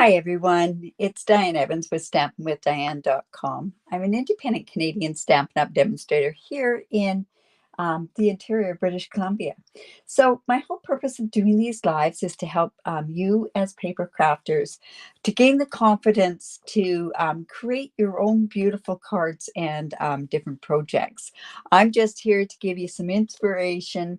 Hi, everyone. It's Diane Evans with stampinwithdiane.com. I'm an independent Canadian Stampin' Up demonstrator here in the interior of British Columbia. So my whole purpose of doing these lives is to help you as paper crafters to gain the confidence to create your own beautiful cards and different projects. I'm just here to give you some inspiration,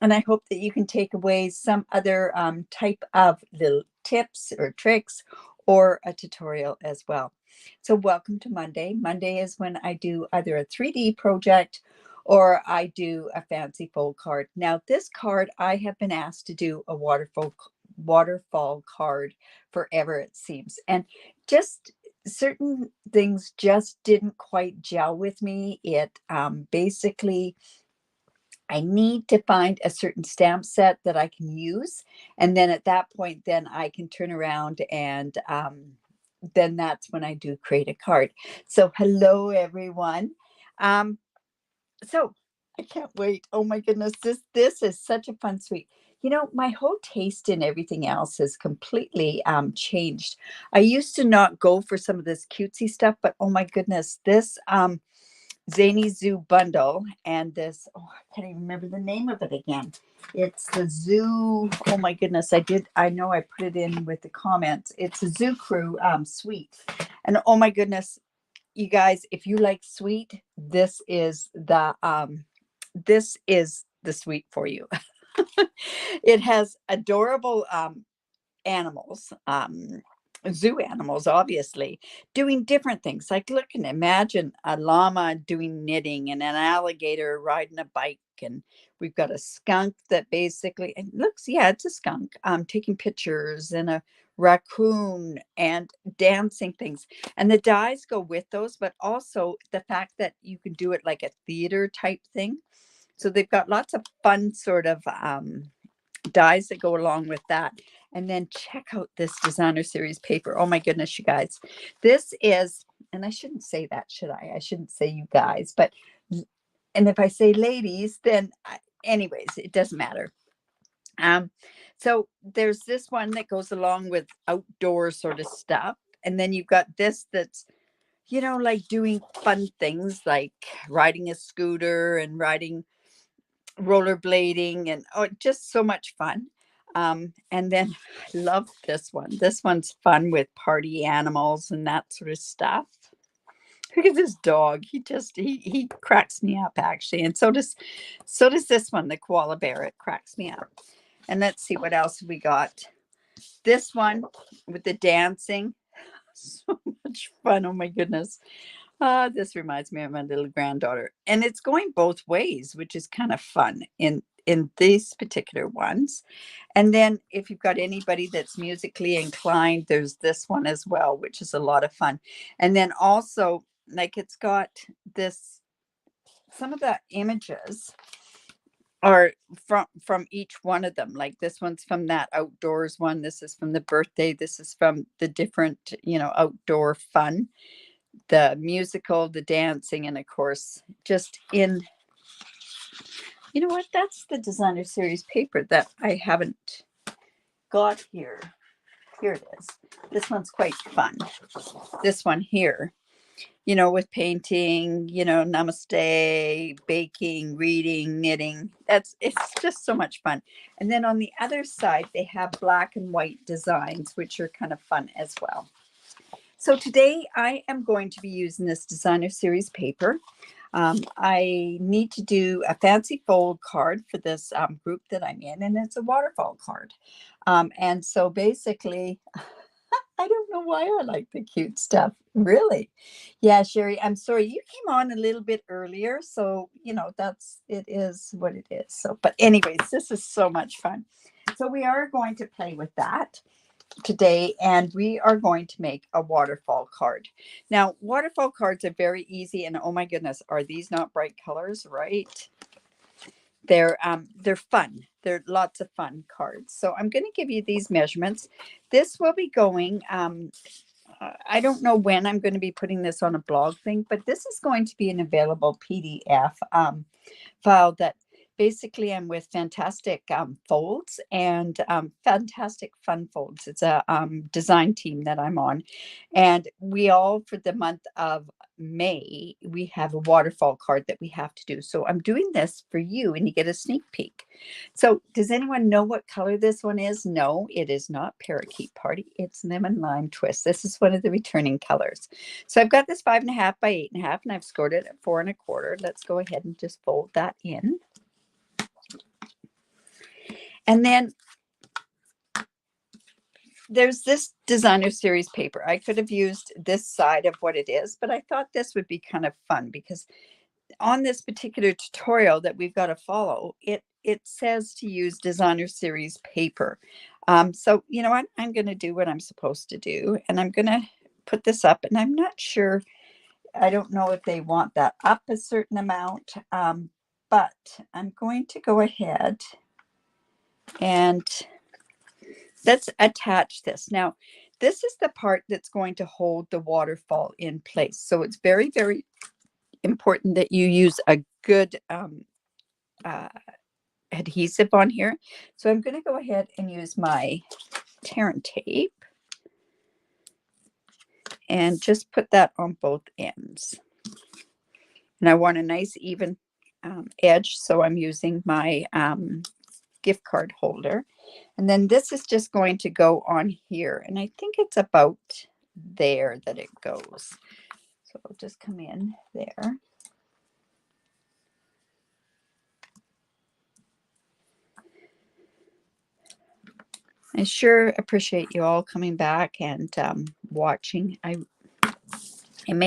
and I hope that you can take away some other type of little tips or tricks or a tutorial as well. So welcome to Monday. Monday is when I do either a 3D project or I do a fancy fold card. Now this card, I have been asked to do a waterfall card forever, it seems. And just certain things just didn't quite gel with me. It basically, I need to find a certain stamp set that I can use. And then at that point, then I can turn around and then that's when I do create a card. So hello, everyone. Um, so I can't wait. Oh my goodness, this is such a fun suite. You know, my whole taste in everything else has completely changed. I used to not go for some of this cutesy stuff, but oh my goodness, this Zany Zoo bundle and this, oh, I can't even remember the name of it again. It's the Zoo. Oh my goodness, I know I put it in with the comments. It's a Zoo Crew suite. And oh my goodness, you guys, if you like sweet, this is the suite for you. It has adorable animals, zoo animals, obviously, doing different things. Like, look and imagine a llama doing knitting and an alligator riding a bike. And we've got a skunk that basically, it looks, yeah, it's a skunk, taking pictures, and a raccoon and dancing things. And the dies go with those, but also the fact that you can do it like a theater type thing. So they've got lots of fun sort of dies that go along with that. And then check out this designer series paper. Oh my goodness, you guys. This is, and I shouldn't say that, should I? I shouldn't say you guys, but, and if I say ladies, then anyways, it doesn't matter. So there's this one that goes along with outdoor sort of stuff. And then you've got this that's, you know, like doing fun things like riding a scooter and riding rollerblading, and oh, just so much fun. And then I love this one. This one's fun with party animals and that sort of stuff. Look at this dog. He cracks me up, actually. And so does this one, the koala bear. It cracks me up. And let's see what else we got. This one with the dancing. So much fun. Oh my goodness. This reminds me of my little granddaughter, and it's going both ways, which is kind of fun in these particular ones. And then if you've got anybody that's musically inclined, there's this one as well, which is a lot of fun. And then also, like, it's got this, some of the images are from each one of them. Like, this one's from that outdoors one, this is from the birthday, this is from the different, you know, outdoor fun, the musical, the dancing, and of course, just in, you know what, that's the designer series paper that I haven't got here. Here it is. This one's quite fun. This one here, you know, with painting, you know, namaste, baking, reading, knitting. It's just so much fun. And then on the other side, they have black and white designs, which are kind of fun as well. So today I am going to be using this designer series paper. I need to do a fancy fold card for this group that I'm in, and it's a waterfall card. And so basically, I don't know why I like the cute stuff. Really? Yeah, Sherry, I'm sorry. You came on a little bit earlier. So, you know, it is what it is. So, but anyways, this is so much fun. So we are going to play with that today, and we are going to make a waterfall card. Now, waterfall cards are very easy, and oh my goodness, are these not bright colors, right? They're fun. They're lots of fun cards. So I'm going to give you these measurements. This will be going, I don't know when I'm going to be putting this on a blog thing, but this is going to be an available PDF file that basically I'm with Fantastic Folds and Fantastic Fun Folds. It's a design team that I'm on. And we all, for the month of May, we have a waterfall card that we have to do. So I'm doing this for you and you get a sneak peek. So does anyone know what color this one is? No, it is not Parakeet Party. It's Lemon Lime Twist. This is one of the returning colors. So I've got this 5.5 by 8.5 and I've scored it at 4.25. Let's go ahead and just fold that in. And then there's this designer series paper. I could have used this side of what it is, but I thought this would be kind of fun because on this particular tutorial that we've got to follow, it says to use designer series paper. So you know what? I'm going to do what I'm supposed to do, and I'm going to put this up, and I'm not sure. I don't know if they want that up a certain amount, but I'm going to go ahead and let's attach this. Now, this is the part that's going to hold the waterfall in place. So it's very, very important that you use a good adhesive on here. So I'm going to go ahead and use my tear and tape and just put that on both ends. And I want a nice even edge, so I'm using my gift card holder. And then this is just going to go on here. And I think it's about there that it goes. So I'll just come in there. I sure appreciate you all coming back and watching. It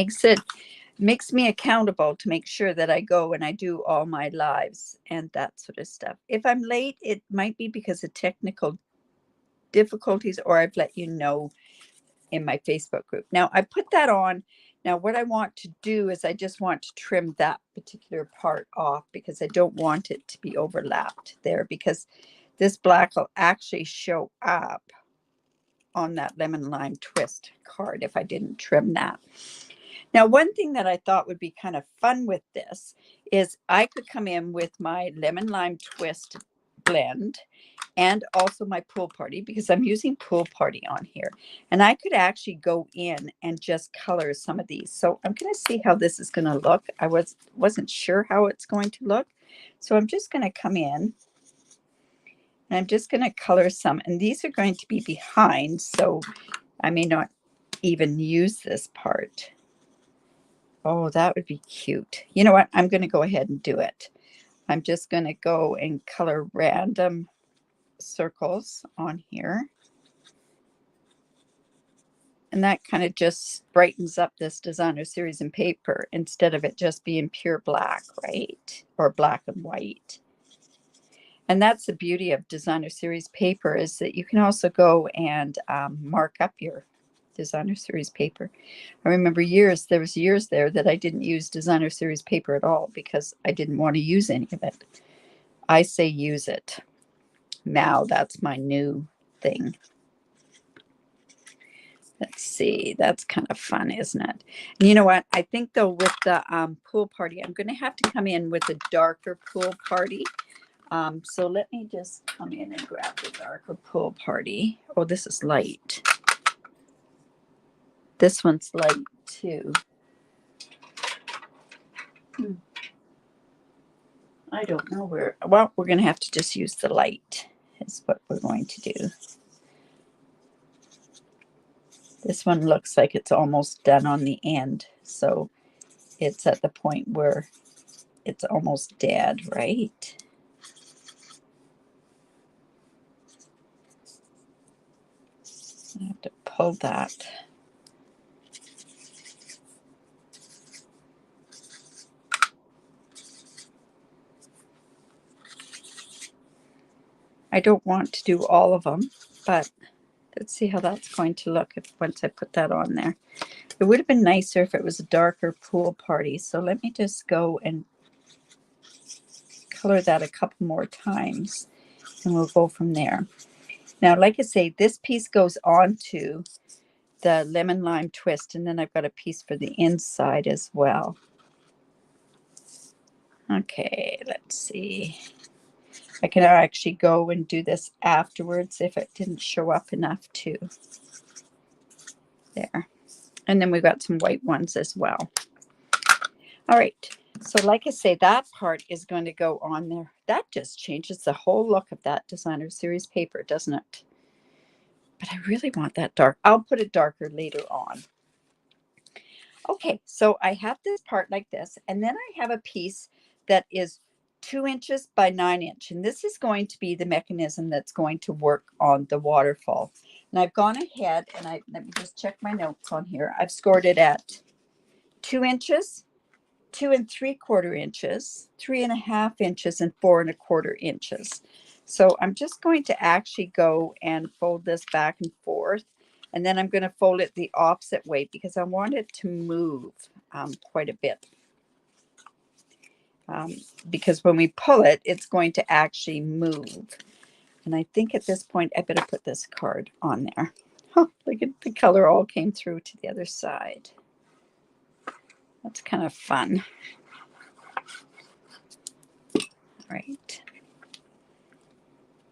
makes me accountable to make sure that I go and I do all my lives and that sort of stuff. If I'm late, it might be because of technical difficulties, or I've let you know in my Facebook group. Now I put that on. Now what I want to do is I just want to trim that particular part off because I don't want it to be overlapped there, because this black will actually show up on that lemon lime twist card if I didn't trim that. Now, one thing that I thought would be kind of fun with this is I could come in with my lemon lime twist blend and also my pool party, because I'm using pool party on here. And I could actually go in and just color some of these. So I'm going to see how this is going to look. I wasn't sure how it's going to look. So I'm just going to come in and I'm just going to color some. And these are going to be behind, so I may not even use this part. Oh, that would be cute. You know what? I'm going to go ahead and do it. I'm just going to go and color random circles on here. And that kind of just brightens up this designer series in paper instead of it just being pure black, right? Or black and white. And that's the beauty of designer series paper, is that you can also go and mark up your designer series paper. I remember there was years there that I didn't use designer series paper at all because I didn't want to use any of it. I say use it. Now that's my new thing. Let's see. That's kind of fun, isn't it? And you know what? I think though with the pool party, I'm going to have to come in with a darker pool party. So let me just come in and grab the darker pool party. Oh, this is light. This one's light too. I don't know where. Well, we're going to have to just use the light is what we're going to do. This one looks like it's almost done on the end. So it's at the point where it's almost dead, right? I have to pull that. I don't want to do all of them, but let's see how that's going to look once I put that on there. It would have been nicer if it was a darker pool party. So let me just go and color that a couple more times and we'll go from there. Now, like I say, this piece goes on to the lemon lime twist, and then I've got a piece for the inside as well. Okay, let's see. I can actually go and do this afterwards if it didn't show up enough too. There. And then we've got some white ones as well. All right. So like I say, that part is going to go on there. That just changes the whole look of that designer series paper, doesn't it? But I really want that dark. I'll put it darker later on. Okay, so I have this part like this, and then I have a piece that is 2 inches by 9 inch, and this is going to be the mechanism that's going to work on the waterfall. And I've gone ahead and let me just check my notes on here. I've scored it at 2 inches, 2 3/4 inches, 3.5 inches, and 4 1/4 inches. So I'm just going to actually go and fold this back and forth. And then I'm going to fold it the opposite way because I want it to move quite a bit. Because when we pull it, it's going to actually move. And I think at this point, I better put this card on there. Oh, look at the color all came through to the other side. That's kind of fun. All right.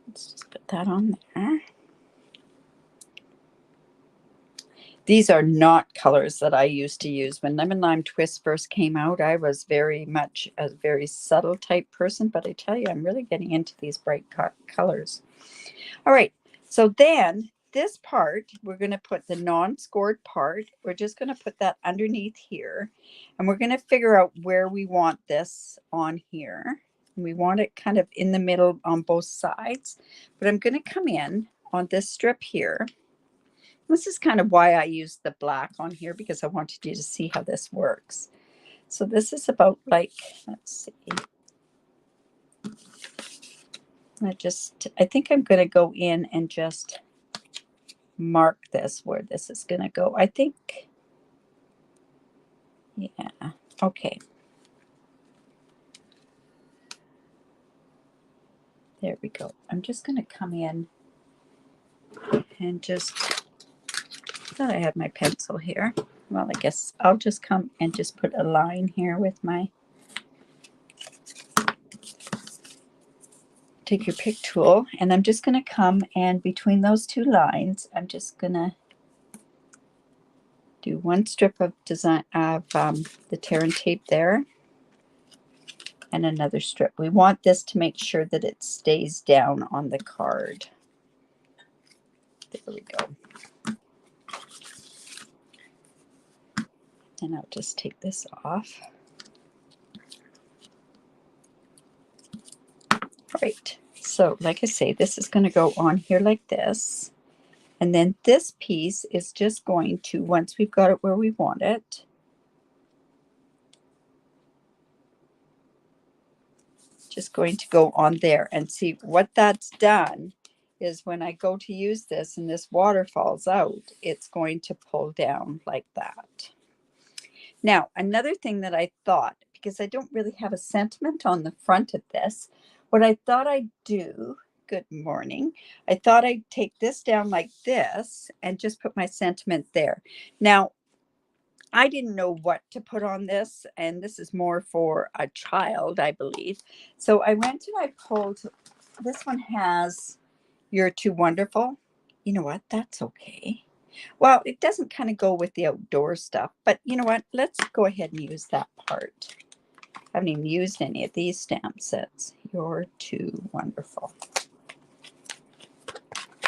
Let's just put that on there. These are not colors that I used to use. When Lemon Lime Twist first came out, I was very much a very subtle type person, but I tell you, I'm really getting into these bright colors. All right, so then this part, we're going to put the non-scored part. We're just going to put that underneath here, and we're going to figure out where we want this on here. We want it kind of in the middle on both sides, but I'm going to come in on this strip here. This is kind of why I used the black on here, because I wanted you to see how this works. So this is about like, let's see. I think I'm going to go in and just mark this where this is going to go. I think, yeah, okay. There we go. I'm just going to come in and just, I thought I had my pencil here. Well, I guess I'll just come and just put a line here with my, take your pick tool, and I'm just going to come and between those two lines, I'm just going to do one strip of design of the tear and tape there, and another strip. We want this to make sure that it stays down on the card. There we go. And I'll just take this off. Right. So like I say, this is going to go on here like this. And then this piece is just going to, once we've got it where we want it, just going to go on there. And see what that's done is when I go to use this and this water falls out, it's going to pull down like that. Now, another thing that I thought, because I don't really have a sentiment on the front of this, what I thought I'd do, good morning, I thought I'd take this down like this and just put my sentiment there. Now, I didn't know what to put on this, and this is more for a child, I believe. So I went and I pulled, this one has "You're Too Wonderful." You know what? That's okay. Well, it doesn't kind of go with the outdoor stuff, but you know what? Let's go ahead and use that part. I haven't even used any of these stamp sets. "You're Too Wonderful."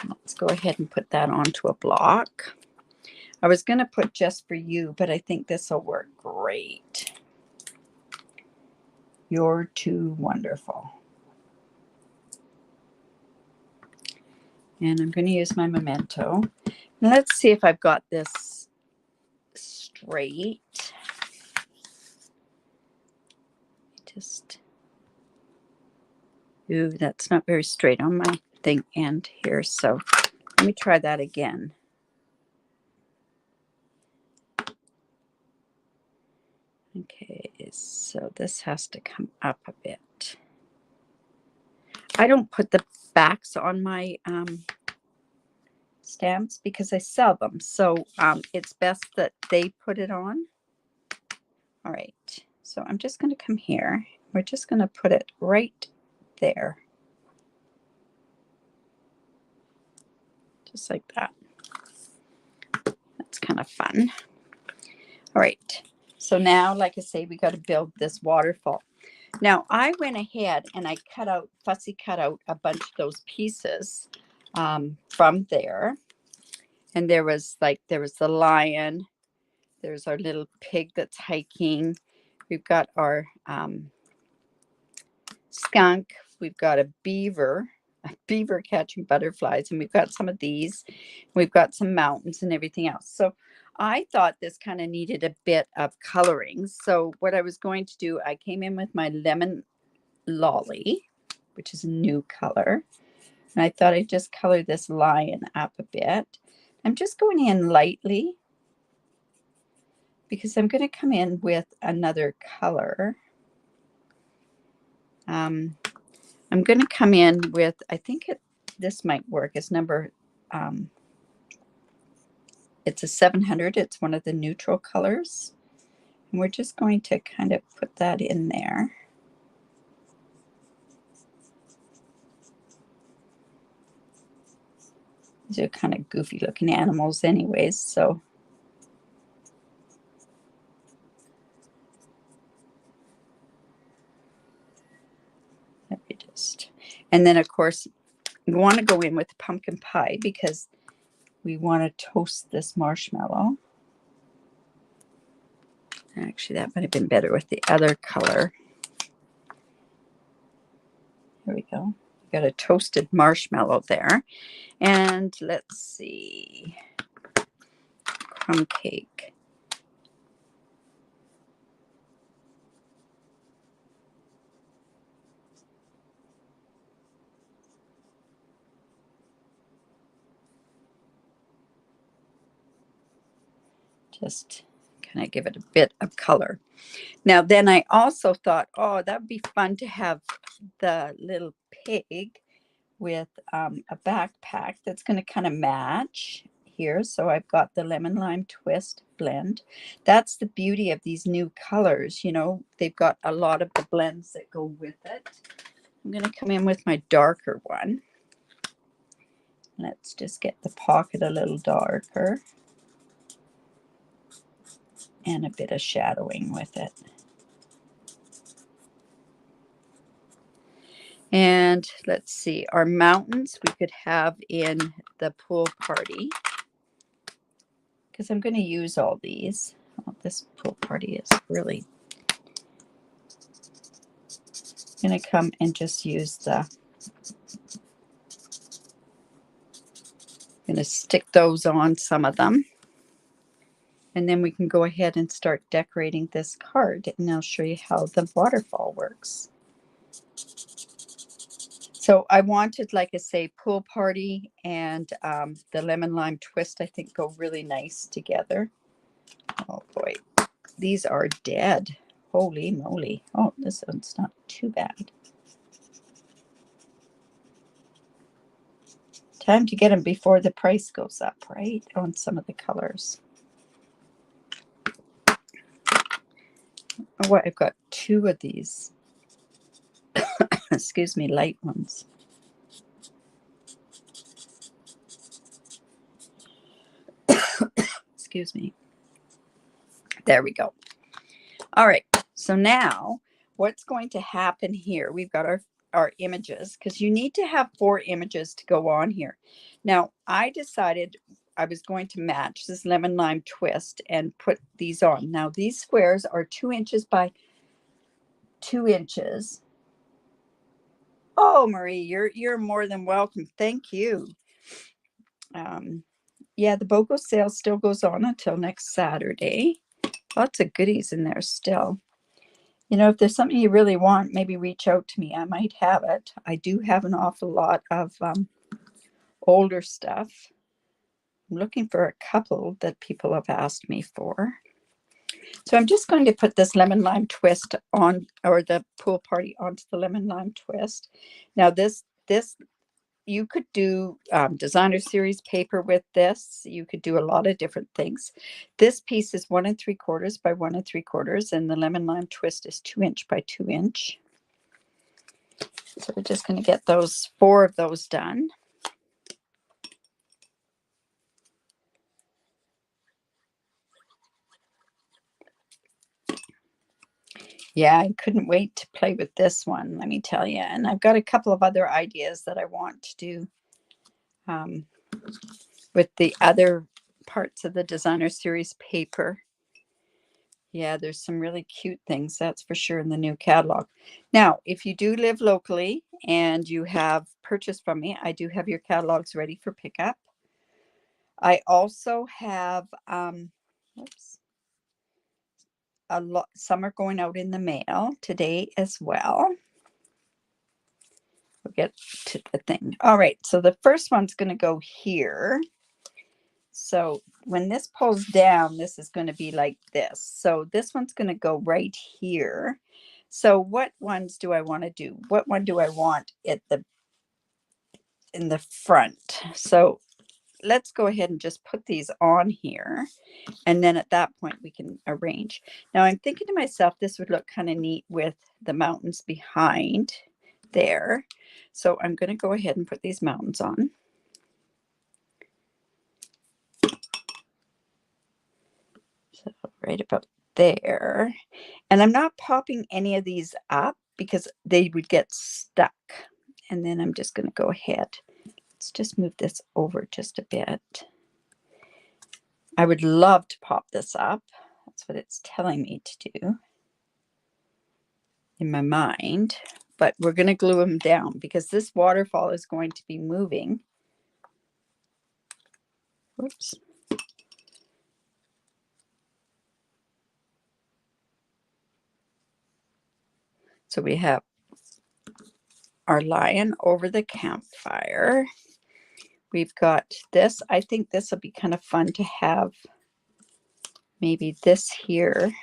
Let's go ahead and put that onto a block. I was going to put "Just for You," but I think this will work great. "You're Too Wonderful." And I'm going to use my memento. Now let's see if I've got this straight. Just, ooh, that's not very straight on my thing end here. So let me try that again. Okay, so this has to come up a bit. I don't put the backs on my stamps because I sell them. So it's best that they put it on. All right, so I'm just going to come here. We're just going to put it right there. just like that. That's kind of fun. All right. So now, like I say, we got to build this waterfall. Now, I went ahead and I fussy cut out a bunch of those pieces from there. And there was the lion. There's our little pig that's hiking. We've got our skunk. We've got a beaver catching butterflies. And we've got some of these. We've got some mountains and everything else. So I thought this kind of needed a bit of coloring. So what I was going to do, I came in with my lemon lolly, which is a new color. And I thought I'd just color this lion up a bit. I'm just going in lightly because I'm going to come in with another color. I'm going to come in with, I think this might work as number, it's a 700. It's one of the neutral colors. And we're just going to kind of put that in there. These are kind of goofy looking animals anyways, so. Let me just, and then of course, we want to go in with pumpkin pie because we want to toast this marshmallow. Actually, that might have been better with the other color. There we go. Got a toasted marshmallow there. And let's see. Crumb cake. Just kind of give it a bit of color. Now, then I also thought, oh, that would be fun to have the little pig with a backpack that's going to kind of match here. So I've got the lemon lime twist blend. That's the beauty of these new colors. You know, they've got a lot of the blends that go with it. I'm going to come in with my darker one. Let's just get the pocket a little darker and a bit of shadowing with it. And let's see, our mountains we could have in the pool party because I'm going to use all these. Oh, this pool party is really going to come and just use the, going to stick those on, some of them. And then we can go ahead and start decorating this card. And I'll show you how the waterfall works. So I wanted, like I say, pool party and the lemon lime twist, I think, go really nice together. Oh boy, these are dead. Holy moly. Oh, this one's not too bad. Time to get them before the price goes up, right? On some of the colors. Oh, what? I've got two of these. Excuse me, light ones. Excuse me. There we go. All right. So now what's going to happen here? We've got our images because you need to have 4 images to go on here. Now, I decided I was going to match this lemon lime twist and put these on. Now, these squares are 2 inches by 2 inches. Oh, Marie, you're more than welcome. Thank you. Yeah, the BOGO sale still goes on until next Saturday. Lots of goodies in there still. You know, if there's something you really want, maybe reach out to me. I might have it. I do have an awful lot of older stuff. I'm looking for a couple that people have asked me for. So I'm just going to put this lemon lime twist on, or the pool party onto the lemon lime twist. Now this you could do designer series paper with this. You could do a lot of different things. This piece is 1 3/4 by 1 3/4, and the lemon lime twist is 2 inch by 2 inch. So we're just going to get those 4 of those done. Yeah, I couldn't wait to play with this one, let me tell you. And I've got a couple of other ideas that I want to do with the other parts of the designer series paper. Yeah, there's some really cute things, that's for sure, in the new catalog. Now, if you do live locally and you have purchased from me, I do have your catalogs ready for pickup. I also have, oops, some are going out in the mail today as well. We'll get to the thing. All right, so the first one's going to go here. So when this pulls down, this is going to be like this. So this one's going to go right here. So what ones do I want to do? What one do I want in the front? So let's go ahead and just put these on here. And then at that point we can arrange. Now I'm thinking to myself, this would look kind of neat with the mountains behind there. So I'm going to go ahead and put these mountains on. So right about there. And I'm not popping any of these up because they would get stuck. And then I'm just going to go ahead. Let's just move this over just a bit. I would love to pop this up. That's what it's telling me to do in my mind. But we're going to glue them down because this waterfall is going to be moving. Whoops. So we have our lion over the campfire. We've got this. I think this will be kind of fun to have. Maybe this here.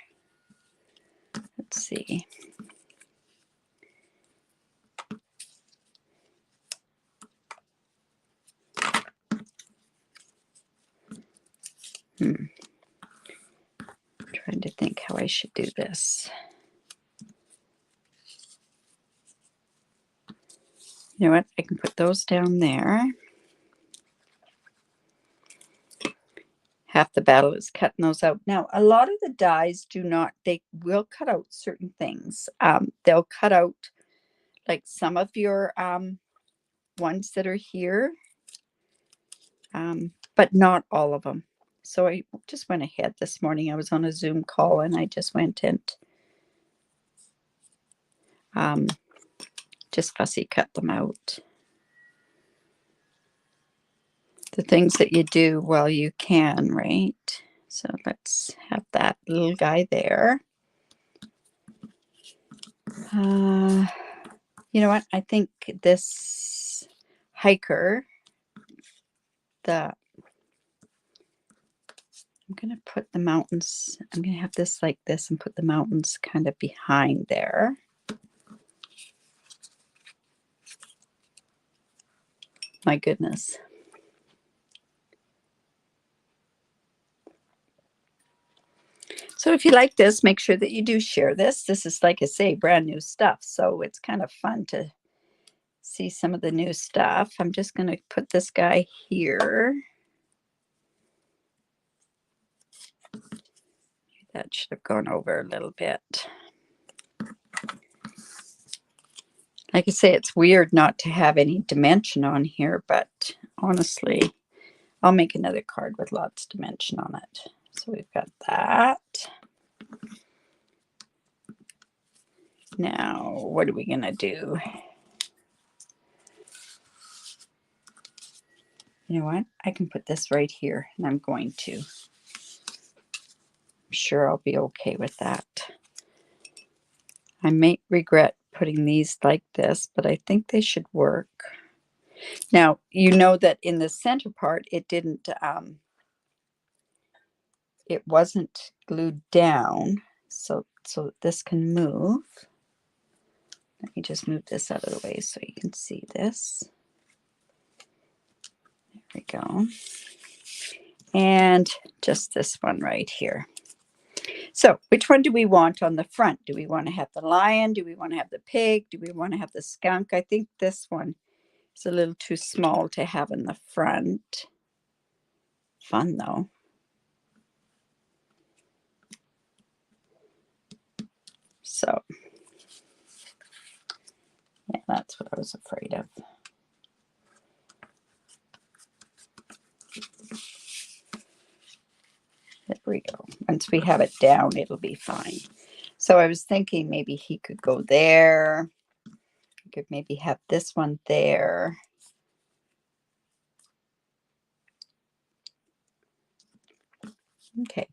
Let's see. Trying to think how I should do this. You know what? I can put those down there. Half the battle is cutting those out. Now, a lot of the dies do not, they will cut out certain things. They'll cut out like some of your ones that are here, but not all of them. So I just went ahead this morning. I was on a Zoom call and I just went and just fussy cut them out. The things that you do while you can, right? So let's have that little guy there. You know what? I think this hiker, I'm going to put the mountains, I'm going to have this like this and put the mountains kind of behind there. My goodness. So if you like this, make sure that you do share this. This is, like I say, brand new stuff. So it's kind of fun to see some of the new stuff. I'm just going to put this guy here. That should have gone over a little bit. Like I say, it's weird not to have any dimension on here, but honestly, I'll make another card with lots of dimension on it. So we've got that. Now, what are we going to do? You know what? I can put this right here, and I'm going to. I'm sure I'll be okay with that. I may regret putting these like this, but I think they should work. Now, you know that in the center part, it didn't, it wasn't glued down, so this can move. Let me just move this out of the way so you can see this. There we go. And just this one right here. So which one do we want on the front? Do we want to have the lion? Do we want to have the pig? Do we want to have the skunk? I think this one is a little too small to have in the front. Fun though. So, yeah, that's what I was afraid of. There we go. Once we have it down, it'll be fine. So I was thinking maybe he could go there. We could maybe have this one there. Okay.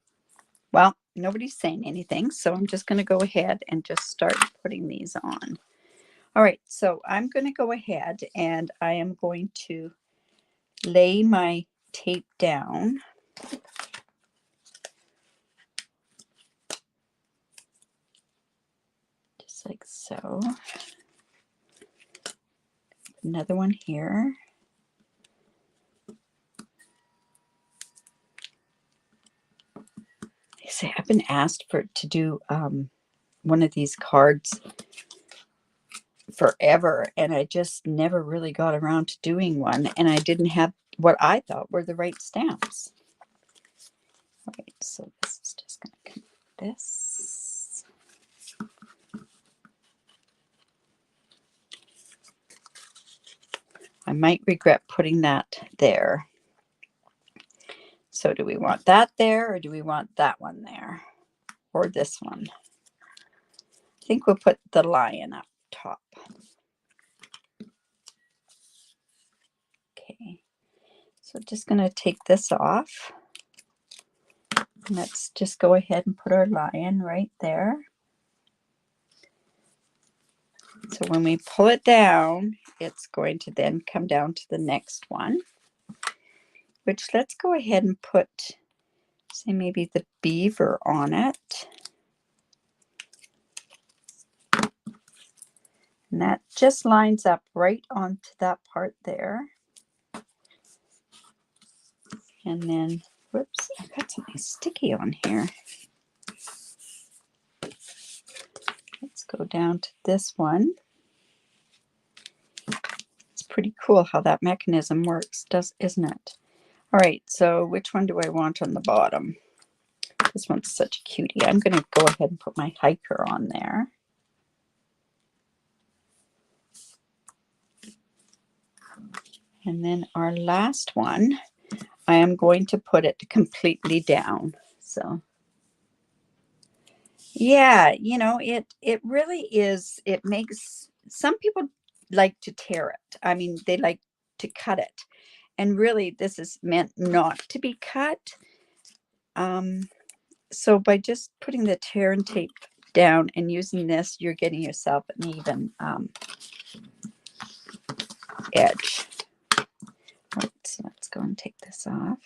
Well, nobody's saying anything, so I'm just going to go ahead and just start putting these on. All right, so I'm going to go ahead and I am going to lay my tape down. Just like so. Another one here. See, I've been asked to do one of these cards forever, and I just never really got around to doing one, and I didn't have what I thought were the right stamps. All right, so this is just going to connect this. I might regret putting that there. So do we want that there, or do we want that one there, or this one? I think we'll put the lion up top. Okay, so just going to take this off. And let's just go ahead and put our lion right there. So when we pull it down, it's going to then come down to the next one, which let's go ahead and put, say, maybe the beaver on it. And that just lines up right onto that part there. And then, whoops, I got something sticky on here. Let's go down to this one. It's pretty cool how that mechanism works, isn't it? All right, so which one do I want on the bottom? This one's such a cutie. I'm going to go ahead and put my hiker on there. And then our last one, I am going to put it completely down. So, yeah, you know, it really is, it makes, some people like to tear it. I mean, they like to cut it. And really, this is meant not to be cut. So by just putting the tear and tape down and using this, you're getting yourself an even edge. Right, so let's go and take this off.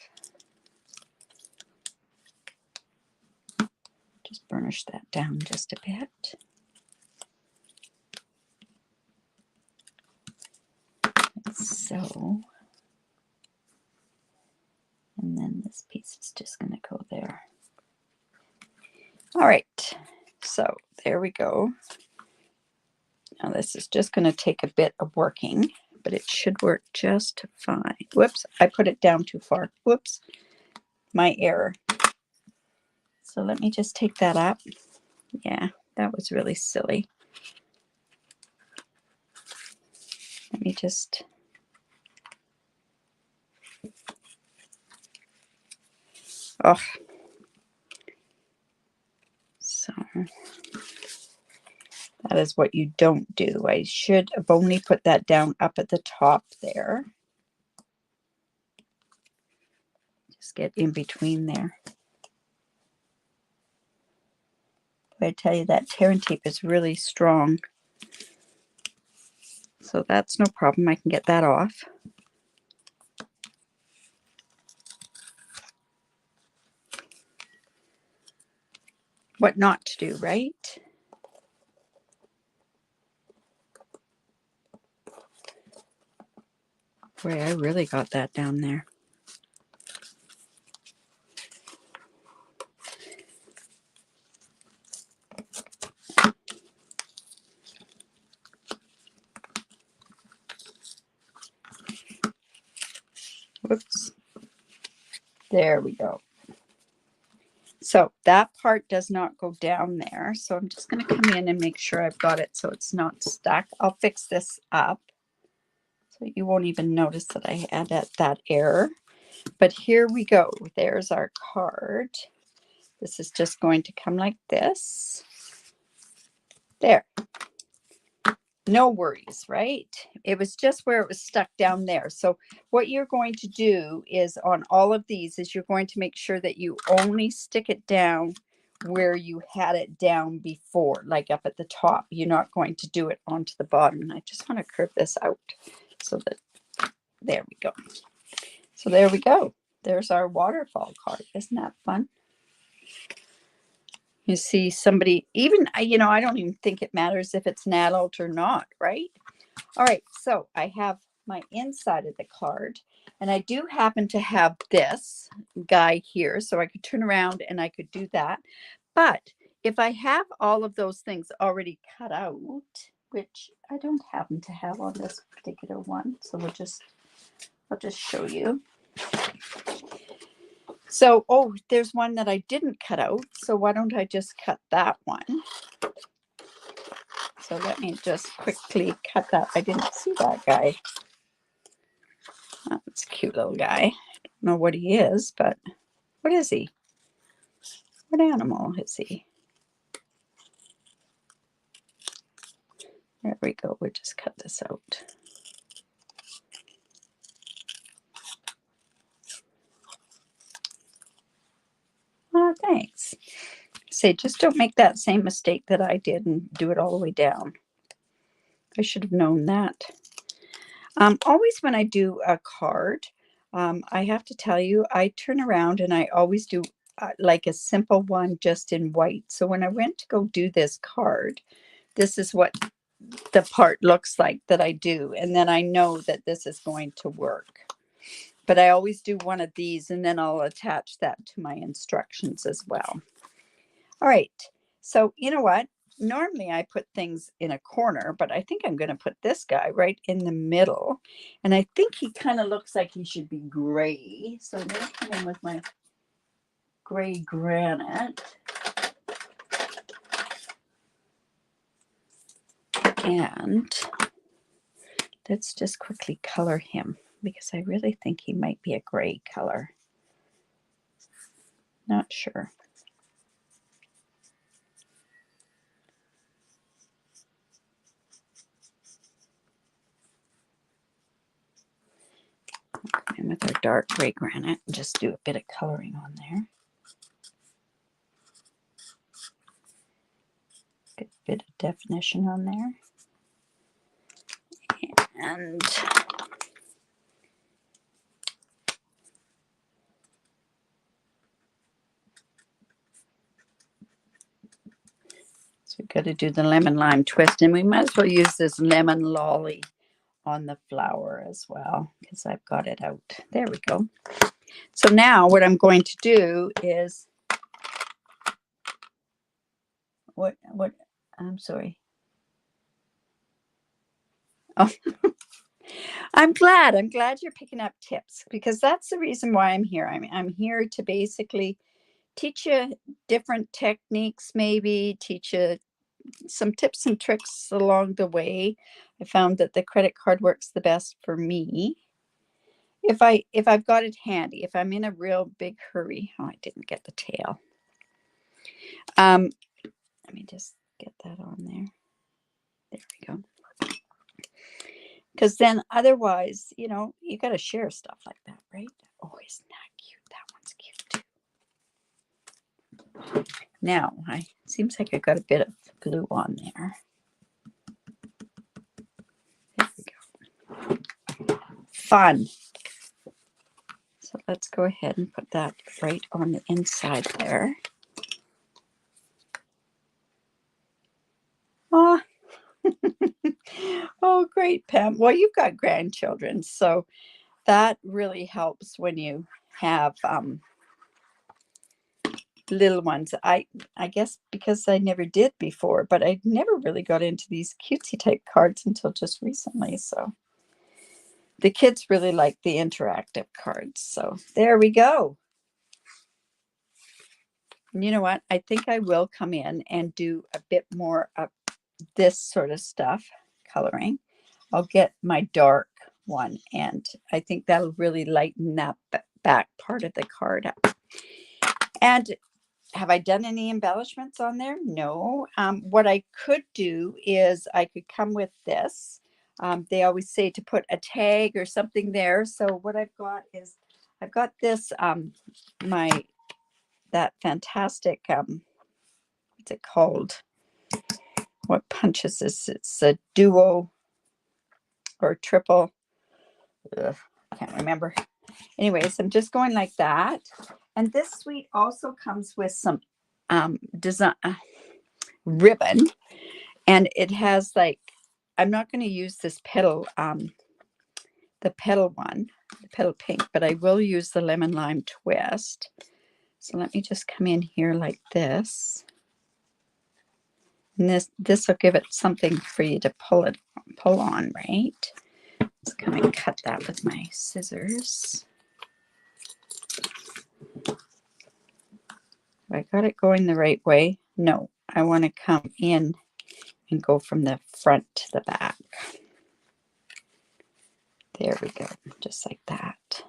Just burnish that down just a bit. Like so. And then this piece is just going to go there. All right, so there we go. Now this is just going to take a bit of working, but it should work just fine. Whoops, I put it down too far. Whoops, my error. So let me just take that up. Yeah, that was really silly. Let me just... Oh. So that is what you don't do. I should have only put that down up at the top there. Just get in between there. But I tell you, that tear and tape is really strong. So that's no problem. I can get that off. What not to do, right? Boy, I really got that down there. Whoops. There we go. So that part does not go down there. So I'm just going to come in and make sure I've got it so it's not stuck. I'll fix this up so you won't even notice that I had that error. But here we go. There's our card. This is just going to come like this. There. No worries, right? It was just where it was stuck down there. So what you're going to do is on all of these is you're going to make sure that you only stick it down where you had it down before, like up at the top. You're not going to do it onto the bottom. I just want to curve this out so that, there we go. So there we go. There's our waterfall card. Isn't that fun? You see somebody, even, you know, I don't even think it matters if it's an adult or not, right? All right, so I have my inside of the card, and I do happen to have this guy here, so I could turn around and I could do that. But if I have all of those things already cut out, which I don't happen to have on this particular one, so I'll just show you. So, oh, there's one that I didn't cut out, so why don't I just cut that one? So let me just quickly cut that. I didn't see that guy. Oh, that's a cute little guy. I don't know what he is, but what is he? What animal is he? There we go. We'll just cut this out. Oh, thanks. Say, just don't make that same mistake that I did and do it all the way down. I should have known that. Always when I do a card, I have to tell you, I turn around and I always do like a simple one just in white. So when I went to go do this card, this is what the part looks like that I do. And then I know that this is going to work. But I always do one of these and then I'll attach that to my instructions as well. All right. So you know what? Normally I put things in a corner, but I think I'm going to put this guy right in the middle. And I think he kind of looks like he should be gray. So I'm going to come in with my gray granite. And let's just quickly color him because I really think he might be a gray color. Not sure. Come in with our dark gray granite and just do a bit of coloring on there. Get a bit of definition on there. And so we've got to do the lemon lime twist, and we might as well use this lemon lolly on the flower as well because I've got it out. There we go. So now what I'm going to do is what I'm sorry. Oh, I'm glad you're picking up tips because that's the reason why I'm here. I'm here to basically teach you different techniques, maybe teach you some tips and tricks along the way. I found that the credit card works the best for me. If I've got it handy, if I'm in a real big hurry. Oh, I didn't get the tail. Let me just get that on there. There we go. Because then otherwise, you know, you got to share stuff like that, right? Oh, isn't that cute? That one's cute too. Now, seems like I got a bit of glue on there. There we go. Fun. So let's go ahead and put that right on the inside there. Oh, oh, great, Pam. Well, you've got grandchildren, so that really helps when you have little ones. I guess because I never did before, but I never really got into these cutesy type cards until just recently. So the kids really like the interactive cards. So there we go. you know what? I think I will come in and do a bit more of this sort of stuff, coloring. I'll get my dark one, and I think that'll really lighten that back part of the card up. And have I done any embellishments on there? No. What I could do is I could come with this. They always say to put a tag or something there. So what I've got is I've got this, that fantastic, what's it called? What punches this? It's a duo or triple. Ugh, can't remember. Anyways, I'm just going like that. And this suite also comes with some design ribbon, and it has like, I'm not going to use this petal, the petal one, the petal pink, but I will use the lemon lime twist. So let me just come in here like this. And this will give it something for you to pull on, right? Let's come and cut that with my scissors. Have I got it going the right way? No, I want to come in and go from the front to the back. There we go, just like that.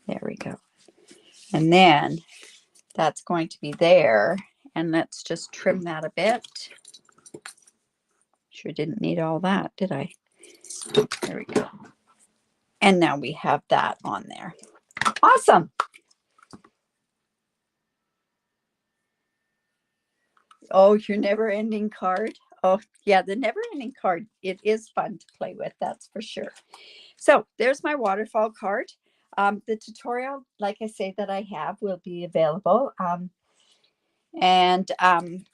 There we go. And then that's going to be there. And let's just trim that a bit. Sure didn't need all that, did I? There we go. And now we have that on there. Awesome. Oh, your never-ending card. Oh, yeah, the never-ending card. It is fun to play with, that's for sure. So there's my waterfall card. The tutorial, like I say, that I have will be available.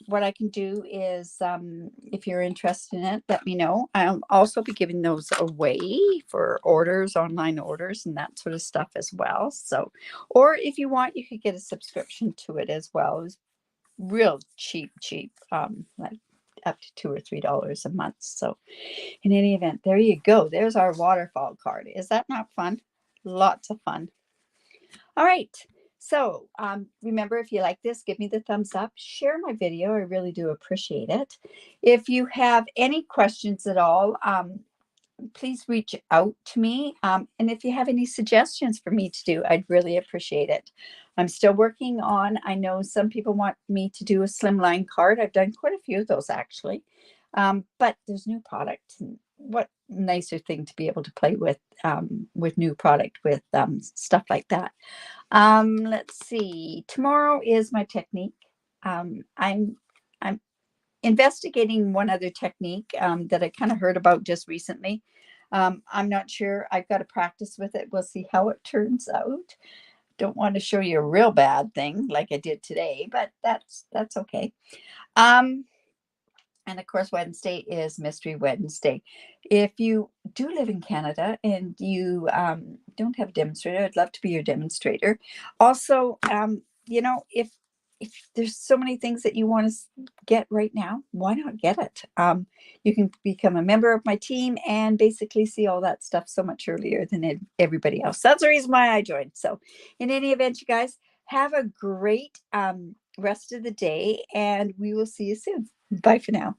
What I can do is, if you're interested in it, let me know. I'll also be giving those away for orders, online orders, and that sort of stuff as well. So, or if you want, you could get a subscription to it as well. It's real cheap, like up to $2 or $3 a month. So in any event, there you go. There's our waterfall card. Is that not fun? Lots of fun. All right. So remember, if you like this, give me the thumbs up, share my video. I really do appreciate it. If you have any questions at all, please reach out to me. And if you have any suggestions for me to do, I'd really appreciate it. I'm still working on, I know some people want me to do a slimline card. I've done quite a few of those actually. But there's new product. What nicer thing to be able to play with new product with stuff like that. Let's see. Tomorrow is my technique. I'm investigating one other technique that I kind of heard about just recently. I'm not sure. I've got to practice with it. We'll see how it turns out. Don't want to show you a real bad thing like I did today, but that's okay. And of course, Wednesday is Mystery Wednesday. If you do live in Canada and you don't have a demonstrator, I'd love to be your demonstrator. Also, you know, if there's so many things that you want to get right now, why not get it? You can become a member of my team and basically see all that stuff so much earlier than everybody else. That's the reason why I joined. So in any event, you guys have a great rest of the day, and we will see you soon. Bye for now.